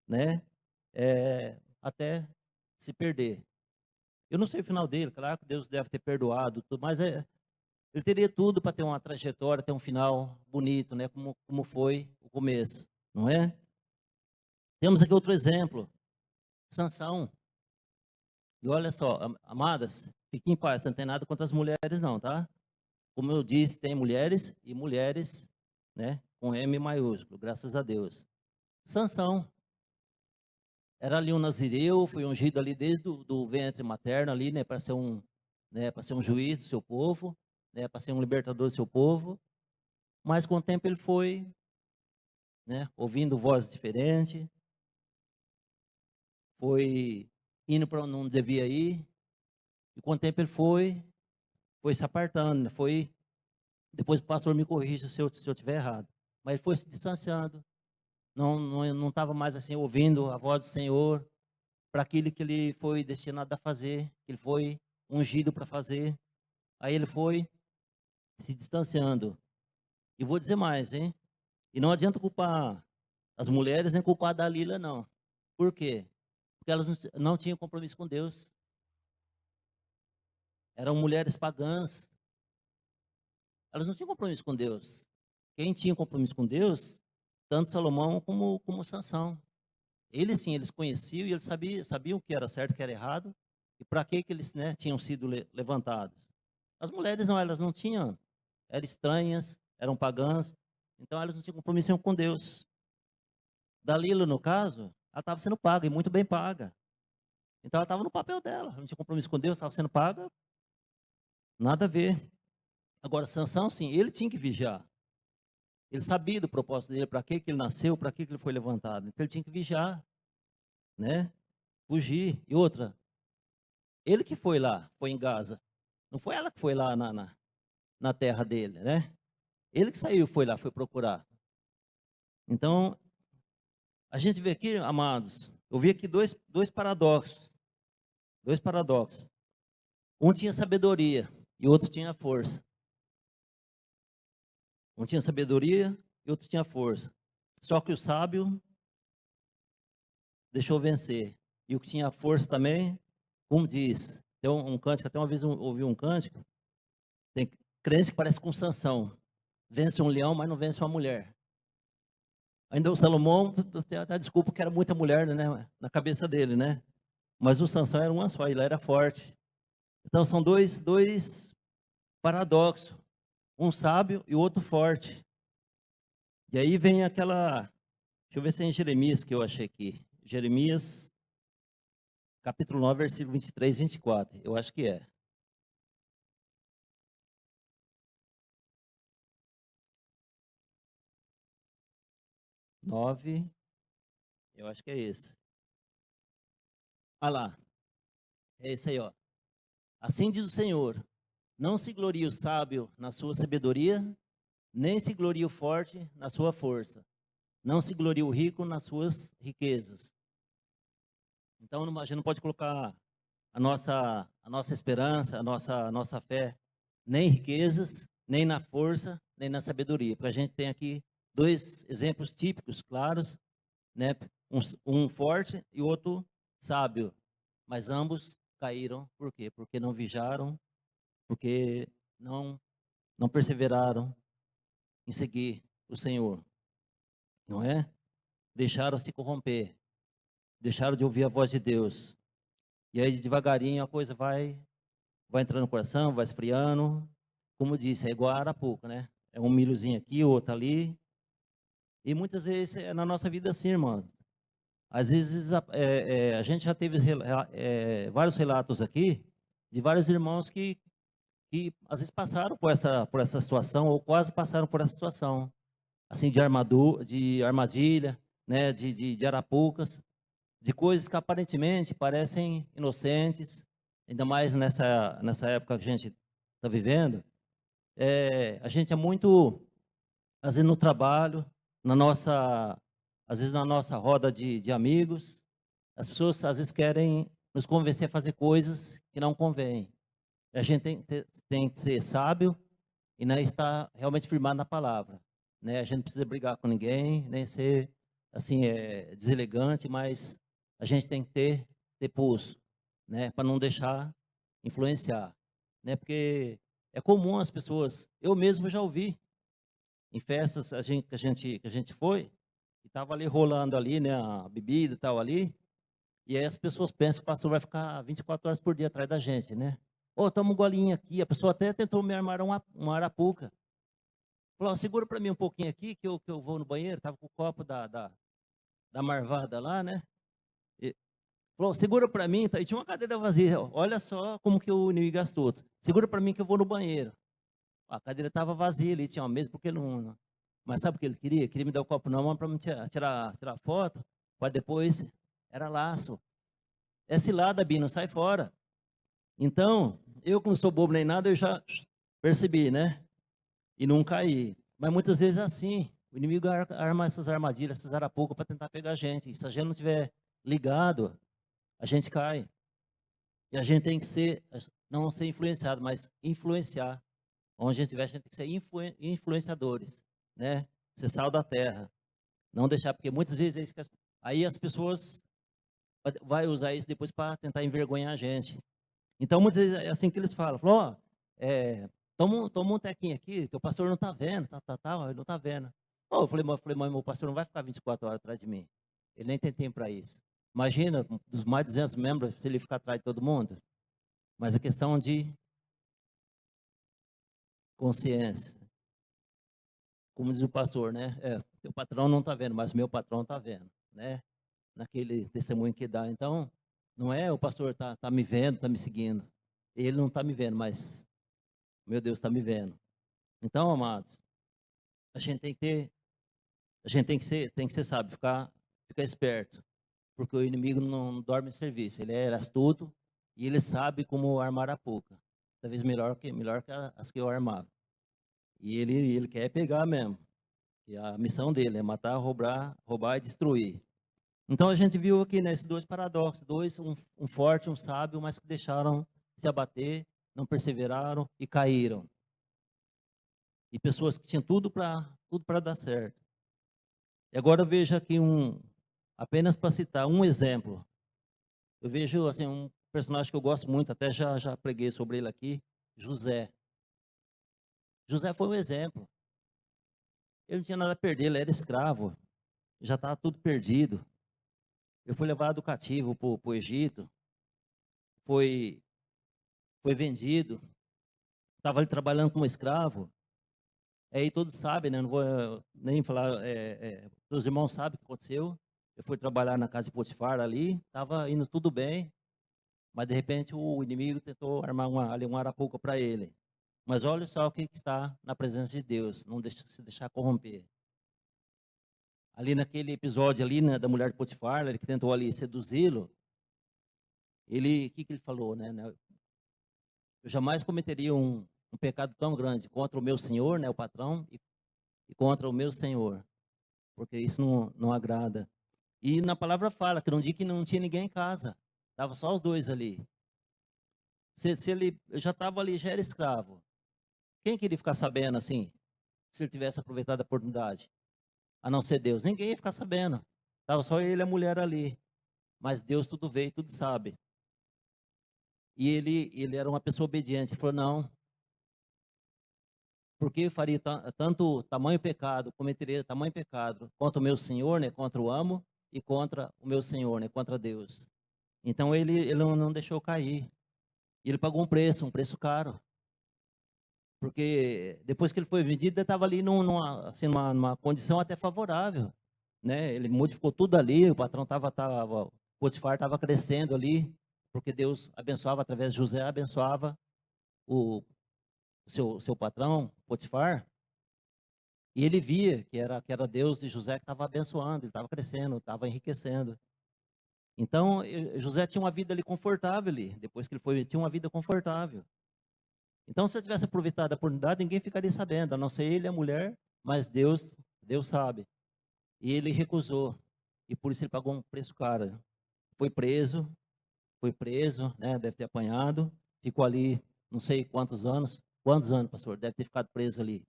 né? até se perder. Eu não sei o final dele, claro que Deus deve ter perdoado, tudo, mas ele teria tudo para ter uma trajetória, ter um final bonito, né? Como foi o começo, não é? Temos aqui outro exemplo, Sansão. E olha só, amadas, fiquem em paz, não tem nada contra as mulheres não, tá? Como eu disse, tem mulheres e mulheres, né? Com M maiúsculo, graças a Deus. Sansão era ali um nazireu, foi ungido ali desde do ventre materno ali, né? Para ser para ser um juiz do seu povo, né? Para ser um libertador do seu povo. Mas com o tempo ele foi, né? Ouvindo vozes diferentes, foi indo para onde não devia ir. E com o tempo ele foi se apartando, né? Foi. Depois o pastor me corrija se eu estiver errado. Mas ele foi se distanciando. Não estava mais assim ouvindo a voz do Senhor para aquilo que ele foi destinado a fazer, que ele foi ungido para fazer. Aí ele foi se distanciando. E vou dizer mais, hein? E não adianta culpar as mulheres nem culpar a Dalila, não. Por quê? Porque elas não tinham compromisso com Deus. Eram mulheres pagãs. Elas não tinham compromisso com Deus. Quem tinha compromisso com Deus, tanto Salomão como Sansão. Eles sim, eles conheciam e eles sabiam o que era certo e o que era errado e para que eles, né, tinham sido levantados. As mulheres não, elas não tinham, eram estranhas, eram pagãs, então elas não tinham compromisso com Deus. Dalila, no caso, ela estava sendo paga e muito bem paga. Então ela estava no papel dela, não tinha compromisso com Deus, estava sendo paga, nada a ver. Agora, Sansão, sim, ele tinha que vigiar. Ele sabia do propósito dele, para que ele nasceu, para que ele foi levantado. Então ele tinha que vigiar, né? Fugir. E outra, ele que foi lá, foi em Gaza. Não foi ela que foi lá na terra dele, né? Ele que saiu, foi lá, foi procurar. Então, a gente vê aqui, amados, eu vi aqui dois paradoxos. Dois paradoxos. Um tinha sabedoria e o outro tinha força. Um tinha sabedoria e outro tinha força. Só que o sábio deixou vencer. E o que tinha força também, como diz, tem um cântico, até uma vez eu ouvi um cântico, tem crente que parece com Sansão. Vence um leão, mas não vence uma mulher. Ainda o Salomão, até desculpa que era muita mulher, né, na cabeça dele, né? Mas o Sansão era uma só, ele era forte. Então são dois paradoxos, um sábio e o outro forte. E aí vem aquela, deixa eu ver se é em Jeremias que eu achei aqui. Jeremias, capítulo 9, versículo 23 e 24. Eu acho que é. 9, eu acho que é esse. Olha lá, é esse aí, ó. Assim diz o Senhor: não se glorie o sábio na sua sabedoria, nem se glorie o forte na sua força. Não se glorie o rico nas suas riquezas. Então, a gente não pode colocar a nossa esperança, a nossa fé, nem em riquezas, nem na força, nem na sabedoria. Porque a gente tem aqui dois exemplos típicos, claros, né? Um forte e outro sábio. Mas ambos caíram. Por quê? Porque não vigiaram, porque não perseveraram em seguir o Senhor, não é? Deixaram se corromper, deixaram de ouvir a voz de Deus. E aí, devagarinho, a coisa vai entrando no coração, vai esfriando. Como disse, é igual a arapuca, né? É um milhozinho aqui, outro ali. E muitas vezes é na nossa vida assim, irmão. Às vezes a gente já teve vários relatos aqui de vários irmãos que às vezes passaram por essa situação ou quase passaram por essa situação, assim de armadilha, né, de arapucas, de coisas que aparentemente parecem inocentes, ainda mais nessa época que a gente está vivendo. A gente é muito, às vezes no trabalho, às vezes na nossa roda de amigos, as pessoas às vezes querem nos convencer a fazer coisas que não convêm. A gente tem que ser sábio e não estar realmente firmado na palavra, né? A gente não precisa brigar com ninguém, nem ser assim deselegante, mas a gente tem que ter pulso, né? Para não deixar influenciar, né? Porque é comum as pessoas, eu mesmo já ouvi em festas que a gente foi, e estava ali rolando ali, né, a bebida e tal ali, e aí as pessoas pensam que o pastor vai ficar 24 horas por dia atrás da gente, né? Ô, toma um golinho aqui, a pessoa até tentou me armar uma arapuca. Falou, ó, segura para mim um pouquinho aqui, que eu vou no banheiro, estava com o copo da marvada lá, né? E falou, segura para mim, tá? E tinha uma cadeira vazia, olha só como que o inimigo gastou. Segura para mim que eu vou no banheiro. A cadeira estava vazia ali, tinha uma mesa, porque não. Mas sabe o que ele queria? Queria me dar o copo na mão para me tirar foto, para depois. Era laço. É cilada, Bino, sai fora. Então, eu que não sou bobo nem nada, eu já percebi, né? E não caí. Mas muitas vezes é assim. O inimigo arma essas armadilhas, essas arapucas para tentar pegar a gente. E se a gente não tiver ligado, a gente cai. E a gente tem que ser, não ser influenciado, mas influenciar. Onde a gente estiver, a gente tem que ser influenciadores, né? Ser sal da terra. Não deixar, porque muitas vezes é isso que aí as pessoas vai usar isso depois para tentar envergonhar a gente. Então, muitas vezes é assim que eles falam. Ó, toma um tequinho aqui, que o pastor não está vendo, ele não está vendo. Oh, eu falei, mas meu pastor não vai ficar 24 horas atrás de mim. Ele nem tem tempo para isso. Imagina, dos mais de 200 membros, se ele ficar atrás de todo mundo. Mas a questão de consciência. Como diz o pastor, né? Teu patrão não está vendo, mas meu patrão está vendo, né? Naquele testemunho que dá. Então, não é o pastor tá me vendo, está me seguindo. Ele não está me vendo, mas meu Deus está me vendo. Então, amados, a gente tem que ter, a gente tem que ser sábio, ficar esperto, porque o inimigo não dorme em serviço. Ele é astuto e ele sabe como armar a pouca. Talvez melhor que as que eu armava. E ele quer pegar mesmo. E a missão dele é matar, roubar e destruir. Então a gente viu aqui nesses dois paradoxos, um forte, um sábio, mas que deixaram se abater, não perseveraram e caíram. E pessoas que tinham tudo para dar certo. E agora eu vejo aqui apenas para citar um exemplo. Eu vejo assim um personagem que eu gosto muito, até já preguei sobre ele aqui, José. José foi um exemplo. Ele não tinha nada a perder, ele era escravo, já estava tudo perdido. Ele foi levado cativo para o Egito, foi vendido, estava ali trabalhando como escravo. Aí todos sabem, né? Não vou nem falar, os irmãos sabem o que aconteceu. Eu fui trabalhar na casa de Potifar ali, estava indo tudo bem, mas de repente o inimigo tentou armar uma arapuca para ele. Mas olha só o que está na presença de Deus, não se deixar corromper. Ali naquele episódio ali, né, da mulher de Potifar, ele que tentou ali seduzi-lo, o que ele falou, né? Eu jamais cometeria um pecado tão grande contra o meu senhor, né, o patrão, e contra o meu senhor, porque isso não agrada. E na palavra fala que num dia que não tinha ninguém em casa, estava só os dois ali. Se ele já estava ali, já era escravo, quem queria ficar sabendo assim, se ele tivesse aproveitado a oportunidade? A não ser Deus. Ninguém ia ficar sabendo. Estava só ele e a mulher ali. Mas Deus tudo vê e tudo sabe. E ele era uma pessoa obediente. Ele falou, não, porque eu faria tanto tamanho pecado, cometeria tamanho pecado contra o meu Senhor, né, contra o amo, e contra o meu Senhor, né, contra Deus. Então ele não deixou cair. E ele pagou um preço caro. Porque depois que ele foi vendido, ele estava ali assim, numa condição até favorável. Né? Ele modificou tudo ali, o patrão o Potifar estava crescendo ali, porque Deus abençoava através de José, abençoava o seu patrão, Potifar. E ele via que era Deus de José que estava abençoando, ele estava crescendo, estava enriquecendo. Então, José tinha uma vida ali confortável ali, depois que ele foi, tinha uma vida confortável. Então, se eu tivesse aproveitado a oportunidade, ninguém ficaria sabendo, a não ser ele e a mulher, mas Deus sabe. E ele recusou, e por isso ele pagou um preço caro. Foi preso, né, deve ter apanhado, ficou ali não sei quantos anos, pastor, deve ter ficado preso ali.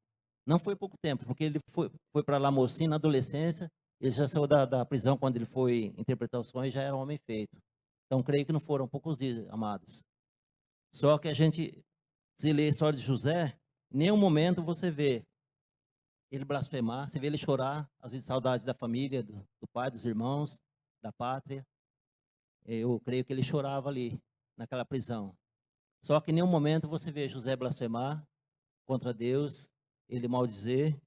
Não foi pouco tempo, porque ele foi para lá mocinho, na adolescência, Ele já saiu da prisão quando ele foi interpretar o sonho, já era um homem feito. Então, creio que não foram poucos dias, amados. Só que a gente, se lê a história de José, em nenhum momento você vê ele blasfemar, você vê ele chorar, às vezes saudade da família, do pai, dos irmãos, da pátria. Eu creio que ele chorava ali, naquela prisão. Só que em nenhum momento você vê José blasfemar contra Deus, ele maldizer.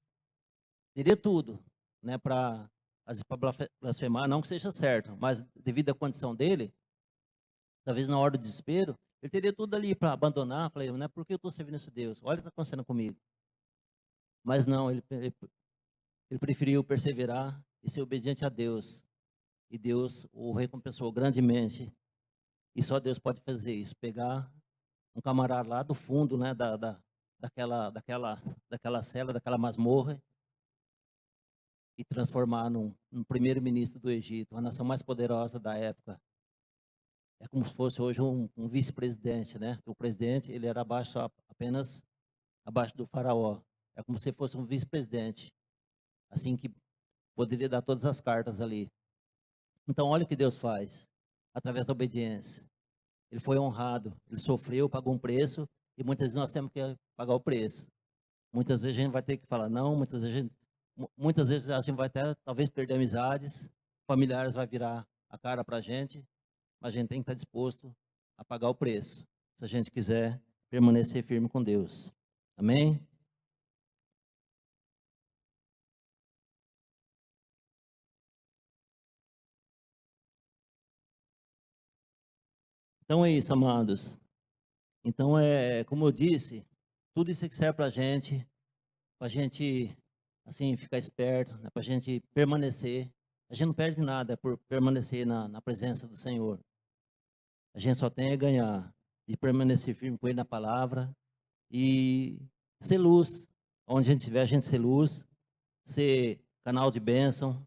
Teria tudo, né, para blasfemar, não que seja certo, mas devido à condição dele, talvez na hora do desespero, ele teria tudo ali para abandonar. Falei, não é porque eu estou servindo esse Deus, olha o que está acontecendo comigo. Mas não, ele preferiu perseverar e ser obediente a Deus. E Deus o recompensou grandemente. E só Deus pode fazer isso, pegar um camarada lá do fundo, né, daquela cela, daquela masmorra, e transformar num primeiro-ministro do Egito, a nação mais poderosa da época. É como se fosse hoje um vice-presidente, né? O presidente, ele era apenas abaixo do faraó. É como se fosse um vice-presidente, assim que poderia dar todas as cartas ali. Então, olha o que Deus faz, através da obediência. Ele foi honrado, ele sofreu, pagou um preço, e muitas vezes nós temos que pagar o preço. Muitas vezes a gente vai ter que falar não, muitas vezes a gente vai até talvez perder amizades, familiares vai virar a cara para a gente, mas a gente tem que estar disposto a pagar o preço, se a gente quiser permanecer firme com Deus. Amém? Então é isso, amados. Então como eu disse, tudo isso que serve para a gente, assim, ficar esperto, né, para a gente permanecer. A gente não perde nada por permanecer na presença do Senhor. A gente só tem a ganhar de permanecer firme com Ele na palavra e ser luz. Onde a gente estiver, a gente ser luz, ser canal de bênção,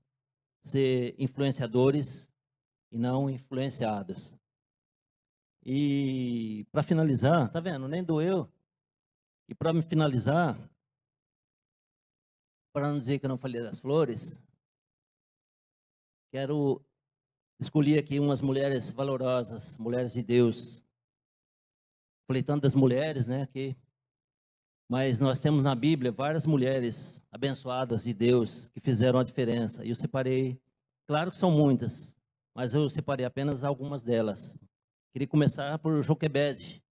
ser influenciadores e não influenciados. E para finalizar, tá vendo? Nem doeu. E para me finalizar, para não dizer que eu não falei das flores, quero escolher aqui umas mulheres valorosas, mulheres de Deus. Falei tanto das mulheres, né? Mas nós temos na Bíblia várias mulheres abençoadas de Deus que fizeram a diferença. E eu separei, claro que são muitas, mas eu separei apenas algumas delas. Queria começar por Joquebede,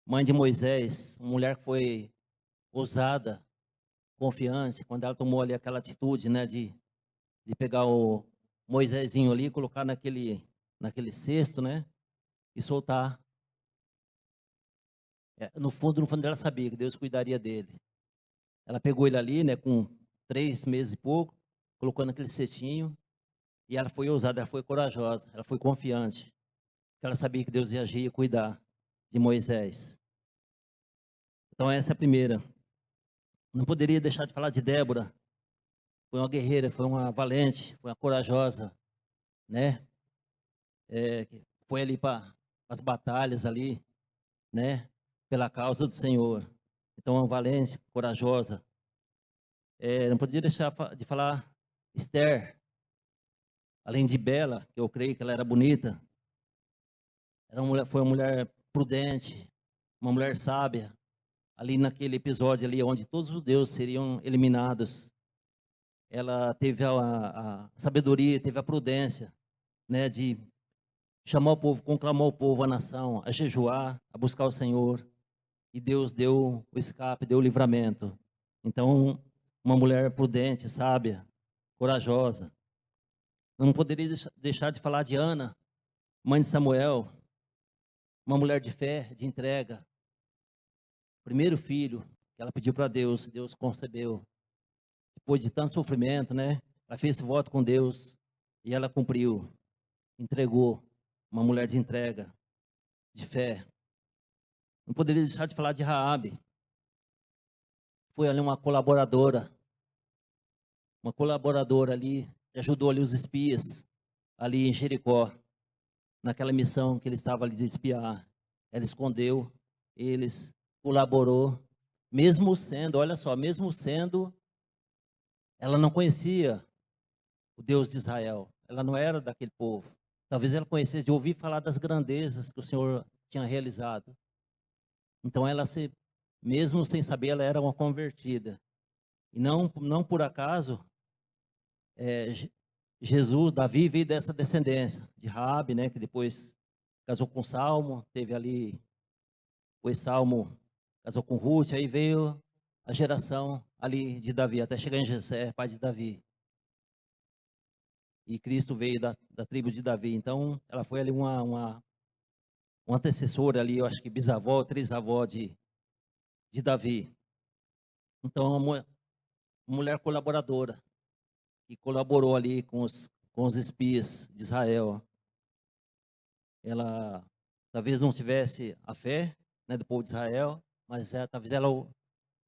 mãe de Moisés, uma mulher que foi ousada, confiante, quando ela tomou ali aquela atitude, né, de pegar o Moisésinho ali, colocar naquele cesto, né, e soltar. No fundo ela sabia que Deus cuidaria dele. Ela pegou ele ali, né, com 3 meses e pouco, colocou naquele cestinho, e ela foi ousada, ela foi corajosa, ela foi confiante, porque ela sabia que Deus ia agir e cuidar de Moisés. Então essa é a primeira. Não poderia deixar de falar de Débora. Foi uma guerreira, foi uma valente, foi uma corajosa, né? Que foi ali para as batalhas ali, né? Pela causa do Senhor. Então, uma valente, corajosa. Não poderia deixar de falar Esther, além de bela, que eu creio que ela era bonita. Foi uma mulher prudente, uma mulher sábia. Ali naquele episódio ali, onde todos os deuses seriam eliminados, ela teve a sabedoria, teve a prudência, né, de chamar o povo, conclamar o povo, a nação, a jejuar, a buscar o Senhor. E Deus deu o escape, deu o livramento. Então, uma mulher prudente, sábia, corajosa. Não poderia deixar de falar de Ana, mãe de Samuel, uma mulher de fé, de entrega. Primeiro filho que ela pediu para Deus, Deus concedeu. Depois de tanto sofrimento, né? Ela fez esse voto com Deus e ela cumpriu, entregou. Uma mulher de entrega, de fé. Não poderia deixar de falar de Raabe. Foi ali uma colaboradora ali, que ajudou ali os espias, ali em Jericó, naquela missão que ele estava ali de espiar. Ela escondeu, eles colaborou, mesmo sendo, olha só, mesmo sendo, ela não conhecia o Deus de Israel. Ela não era daquele povo. Talvez ela conhecesse de ouvir falar das grandezas que o Senhor tinha realizado. Então mesmo sem saber, ela era uma convertida. E não por acaso, Jesus, Davi veio dessa descendência de Raabe, né, que depois casou com Salmo, teve ali o Salmo casou com Ruth, aí veio a geração ali de Davi, até chegar em Jessé, pai de Davi. E Cristo veio da tribo de Davi. Então, ela foi ali uma antecessora ali, eu acho que bisavó, trisavó de Davi. Então, uma mulher colaboradora, que colaborou ali com os espias de Israel. Ela talvez não tivesse a fé, né, do povo de Israel, mas talvez ela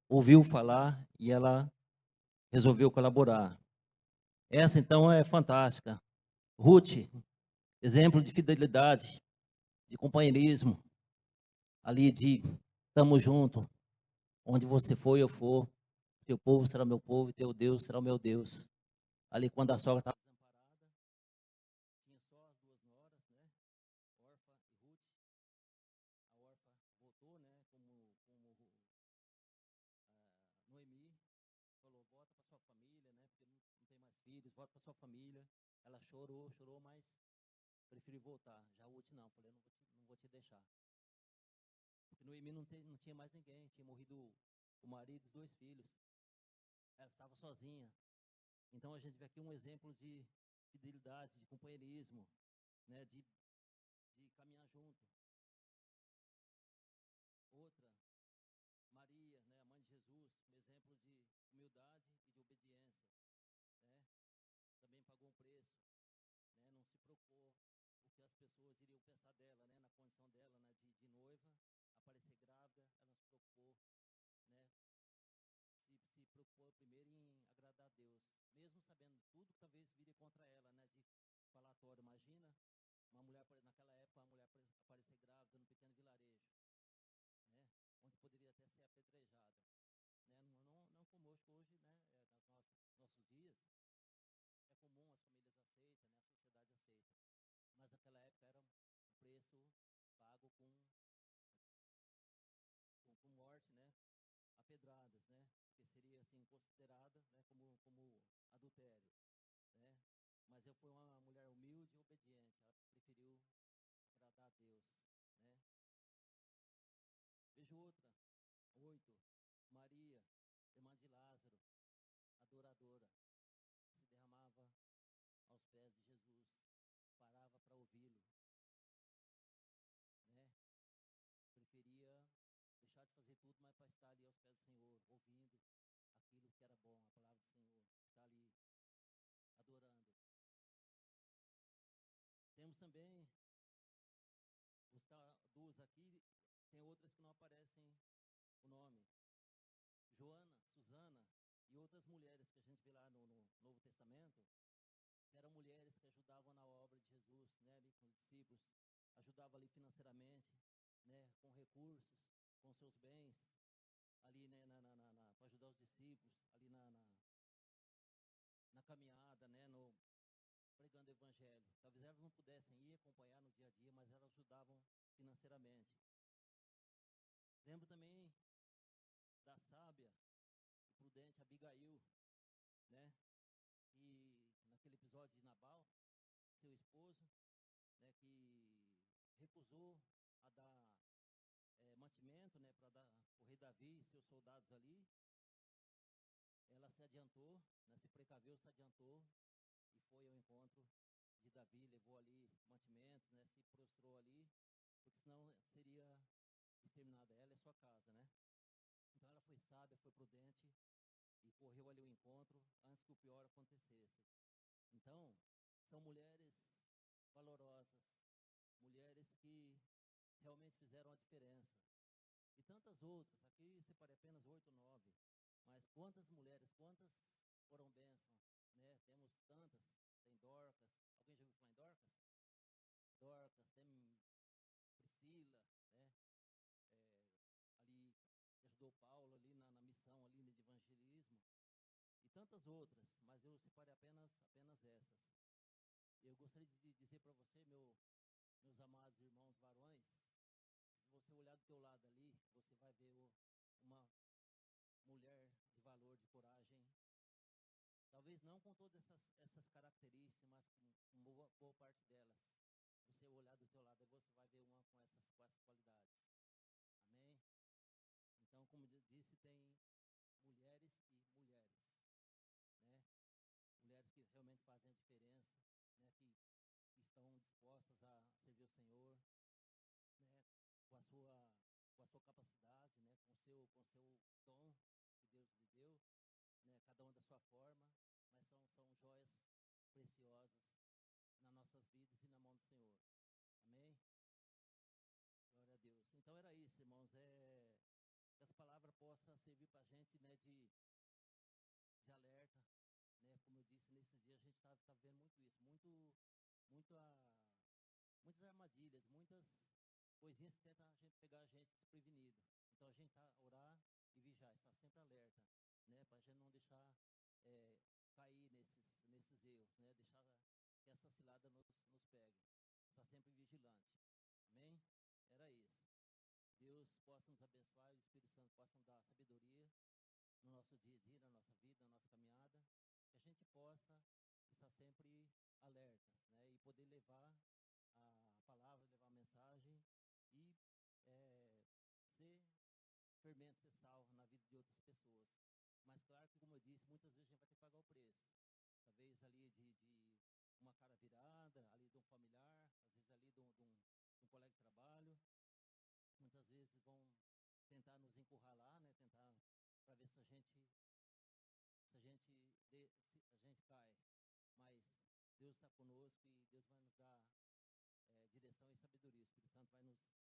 ouviu falar e ela resolveu colaborar. Essa então é fantástica. Ruth, exemplo de fidelidade, de companheirismo, ali de estamos juntos, onde você for eu for, teu povo será meu povo e teu Deus será o meu Deus. Ali quando a sogra estava desamparada, tinha só as duas noras, né? Orfa e Ruth. A Orfa voltou, né? Noemi falou, volta para sua família, né? Porque não tem mais filhos, volta para sua família. Ela chorou, mas preferiu voltar. Já Ruth não, falei, não vou te deixar. Porque Noemi não tinha mais ninguém, tinha morrido o marido e os dois filhos. Ela estava sozinha. Então a gente vê aqui um exemplo de fidelidade, de companheirismo, né, de caminhar junto. Outra, Maria, né, a mãe de Jesus, um exemplo de humildade e de obediência, né? Também pagou um preço, né? Não se preocupou o que as pessoas iriam pensar dela, né, na condição dela, né, de noiva, aparecer grávida, ela não se preocupou, né? Se preocupou primeiro em agradar a Deus, mesmo sabendo tudo que talvez viria contra ela, né, de falatório. Imagina uma mulher, naquela época, uma mulher aparecer grávida num pequeno vilarejo, né, onde poderia até ser apedrejada, né, não como hoje, né, nossos dias, é comum, as famílias aceitam, né, a sociedade aceita, mas naquela época era um preço pago com morte, né, a pedradas, né, porque seria assim considerada, né, como adultério, né? Mas eu fui uma mulher humilde e obediente. Ela preferiu agradar a Deus, né? Vejo outra, 8, Maria, irmã de Lázaro, adoradora, se derramava aos pés de Jesus, parava para ouvi-lo, né? Preferia deixar de fazer tudo, mas para estar ali aos pés do Senhor, ouvindo aquilo que era bom, a palavra do Senhor, estar ali adorando. Temos também duas aqui, tem outras que não aparecem o nome. Joana, Susana e outras mulheres que a gente vê lá no Novo Testamento, que eram mulheres que ajudavam na obra de Jesus, né, ali com os discípulos, ajudavam ali financeiramente, né, com recursos, com seus bens, ali, né, para ajudar os discípulos, ali na caminhada, né, pregando o evangelho. Talvez elas não pudessem ir acompanhar no dia a dia, mas elas ajudavam financeiramente. Lembro também da sábia e prudente Abigail, né, que naquele episódio de Nabal, seu esposo, né, que recusou a dar mantimento, né, para dar o rei Davi e seus soldados ali, ela se adiantou, né, se precaveu, se adiantou e foi ao encontro de Davi, levou ali mantimentos, né, se prostrou ali, porque senão seria exterminada ela e sua casa, né? Então ela foi sábia, foi prudente e correu ali ao encontro antes que o pior acontecesse. Então, são mulheres valorosas, mulheres que realmente fizeram a diferença. E tantas outras, aqui separei apenas 8 ou 9, mas quantas mulheres, quantas foram bênção, né? Temos tantas, tem Dorcas, alguém já ouviu falar em Dorcas? Dorcas, tem Priscila, né? Ali, que ajudou Paulo ali na missão ali de evangelismo, e tantas outras, mas eu separei apenas essas. Eu gostaria de dizer para você, meus amados irmãos varões, se você olhar do teu lado ali, você vai ver uma mulher de valor, de coragem. Talvez não com todas essas características, mas com boa parte delas. Você olhar do teu lado, aí você vai ver uma com essas qualidades. Amém? Então, como eu disse, tem mulheres e mulheres, né? Mulheres que realmente fazem a diferença, né? Que estão dispostas a servir o Senhor, né? Com a sua capacidade, né? Com o seu dom que Deus lhe deu, né? Cada uma da sua forma, mas são joias preciosas nas nossas vidas e na mão do Senhor. Amém? Glória a Deus. Então era isso, irmãos. Que as palavras possam servir para a gente, né? De alerta, né? Como eu disse, nesses dias a gente tá vendo muito isso, muito muitas armadilhas, muitas coisinhas que tentam pegar a gente desprevenido. Então a gente tá orar e vigiar, estar sempre alerta, né? Para a gente não deixar cair nesses erros, né? Deixar que essa cilada nos pegue. Estar sempre vigilante. Amém? Era isso. Deus possa nos abençoar e o Espírito Santo possa nos dar sabedoria no nosso dia a dia, na nossa vida, na nossa caminhada, que a gente possa estar sempre alertas, né? E poder levar a palavra, levar a mensagem e ser fermento, ser sal na vida de outras pessoas. Mas claro que, como eu disse, muitas vezes a gente vai ter que pagar o preço. Talvez ali de uma cara virada, ali de um familiar, às vezes ali de um colega de trabalho. Muitas vezes vão tentar nos encurralar, né? Tentar para ver se a gente cai. Mas Deus está conosco e Deus vai nos dar direção e sabedoria. O Espírito Santo vai nos dar